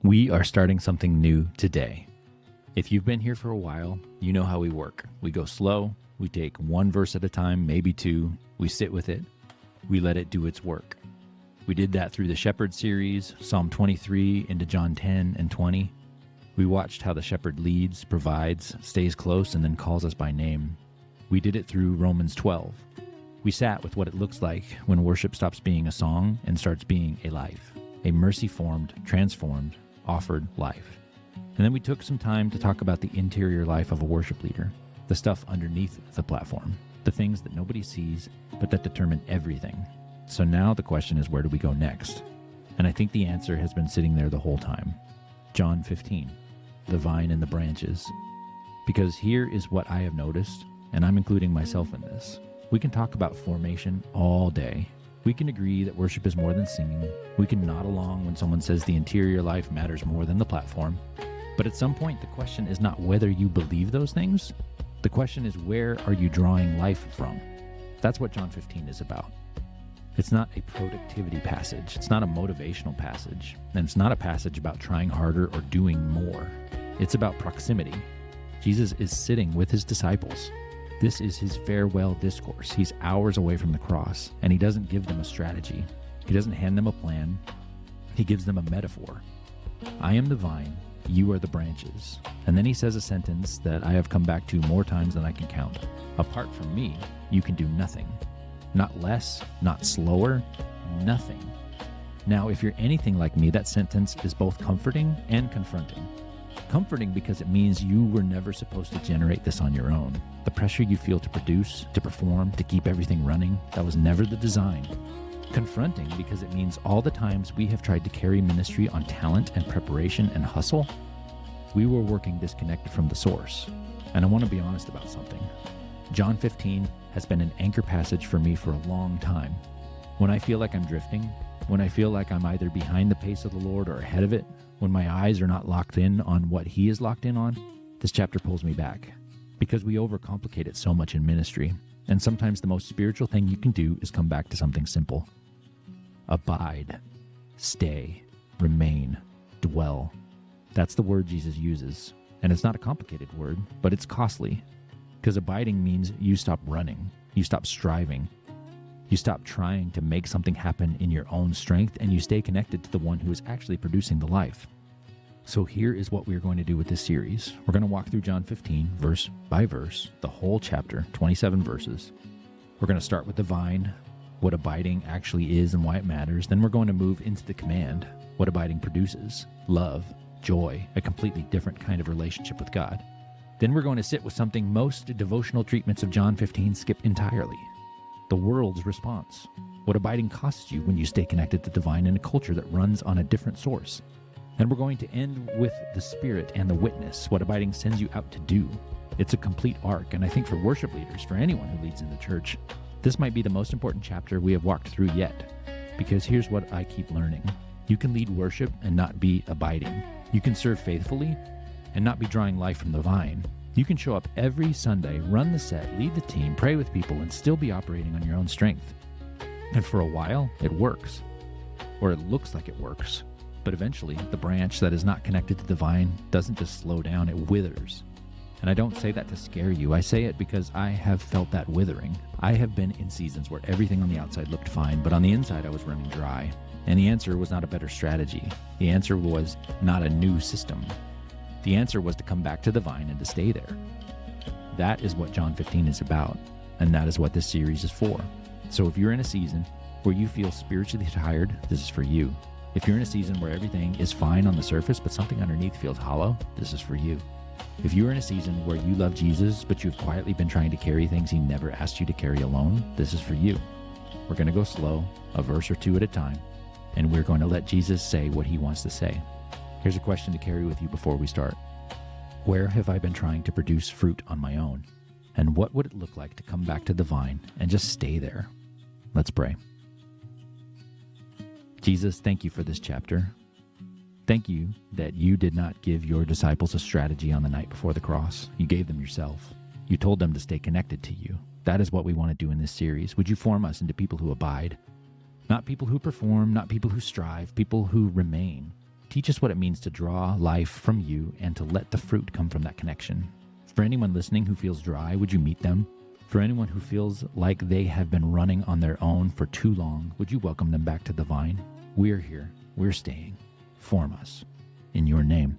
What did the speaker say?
We are starting something new today. If you've been here for a while, you know how we work. We go slow, we take one verse at a time, maybe two, we sit with it, we let it do its work. We did that through the Shepherd series, Psalm 23 into John 10 and 20. We watched how the shepherd leads, provides, stays close, and then calls us by name. We did it through Romans 12. We sat with what it looks like when worship stops being a song and starts being a life, a mercy-formed, transformed, offered life. And then we took some time to talk about the interior life of a worship leader, the stuff underneath the platform, the things that nobody sees, but that determine everything. So now the question is, where do we go next? And I think the answer has been sitting there the whole time. John 15, the vine and the branches. Because here is what I have noticed, and I'm including myself in this. We can talk about formation all day. We can agree that worship is more than singing. We can nod along when someone says the interior life matters more than the platform. But at some point, the question is not whether you believe those things. The question is, where are you drawing life from? That's what John 15 is about. It's not a productivity passage. It's not a motivational passage. And it's not a passage about trying harder or doing more. It's about proximity. Jesus is sitting with his disciples. This is his farewell discourse. He's hours away from the cross, and he doesn't give them a strategy. He doesn't hand them a plan. He gives them a metaphor. I am the vine, you are the branches. And then he says a sentence that I have come back to more times than I can count. Apart from me, you can do nothing. Not less, not slower, nothing. Now, if you're anything like me, that sentence is both comforting and confronting. Comforting because it means you were never supposed to generate this on your own. The pressure you feel to produce, to perform, to keep everything running, that was never the design. Confronting because it means all the times we have tried to carry ministry on talent and preparation and hustle, we were working disconnected from the source. And I want to be honest about something. John 15 has been an anchor passage for me for a long time. When I feel like I'm drifting, when I feel like I'm either behind the pace of the Lord or ahead of it, when my eyes are not locked in on what he is locked in on, this chapter pulls me back. Because we overcomplicate it so much in ministry, and sometimes the most spiritual thing you can do is come back to something simple. Abide, stay, remain, dwell. That's the word Jesus uses. And it's not a complicated word, but it's costly. Because abiding means you stop running, you stop striving, you stop trying to make something happen in your own strength, and you stay connected to the one who is actually producing the life. So here is what we're going to do with this series. We're going to walk through John 15, verse by verse, the whole chapter, 27 verses. We're going to start with the vine, what abiding actually is and why it matters. Then we're going to move into the command, what abiding produces, love, joy, a completely different kind of relationship with God. Then we're going to sit with something most devotional treatments of John 15 skip entirely, the world's response. What abiding costs you when you stay connected to the vine in a culture that runs on a different source. And we're going to end with the Spirit and the witness, what abiding sends you out to do. It's a complete arc, and I think for worship leaders, for anyone who leads in the church, this might be the most important chapter we have walked through yet. Because here's what I keep learning. You can lead worship and not be abiding. You can serve faithfully and not be drawing life from the vine. You can show up every Sunday, run the set, lead the team, pray with people, and still be operating on your own strength. And for a while, it works. Or it looks like it works. But eventually, the branch that is not connected to the vine doesn't just slow down, it withers. And I don't say that to scare you. I say it because I have felt that withering. I have been in seasons where everything on the outside looked fine, but on the inside I was running dry. And the answer was not a better strategy. The answer was not a new system. The answer was to come back to the vine and to stay there. That is what John 15 is about, and that is what this series is for. So if you're in a season where you feel spiritually tired, this is for you. If you're in a season where everything is fine on the surface, but something underneath feels hollow, this is for you. If you're in a season where you love Jesus, but you've quietly been trying to carry things he never asked you to carry alone, this is for you. We're going to go slow, a verse or two at a time, and we're going to let Jesus say what he wants to say. Here's a question to carry with you before we start. Where have I been trying to produce fruit on my own? And what would it look like to come back to the vine and just stay there? Let's pray. Jesus, thank you for this chapter. Thank you that you did not give your disciples a strategy on the night before the cross. You gave them yourself. You told them to stay connected to you. That is what we want to do in this series. Would you form us into people who abide? Not people who perform, not people who strive, people who remain. Teach us what it means to draw life from you and to let the fruit come from that connection. For anyone listening who feels dry, would you meet them? For anyone who feels like they have been running on their own for too long, would you welcome them back to the vine? We're here. We're staying. Form us. In your name.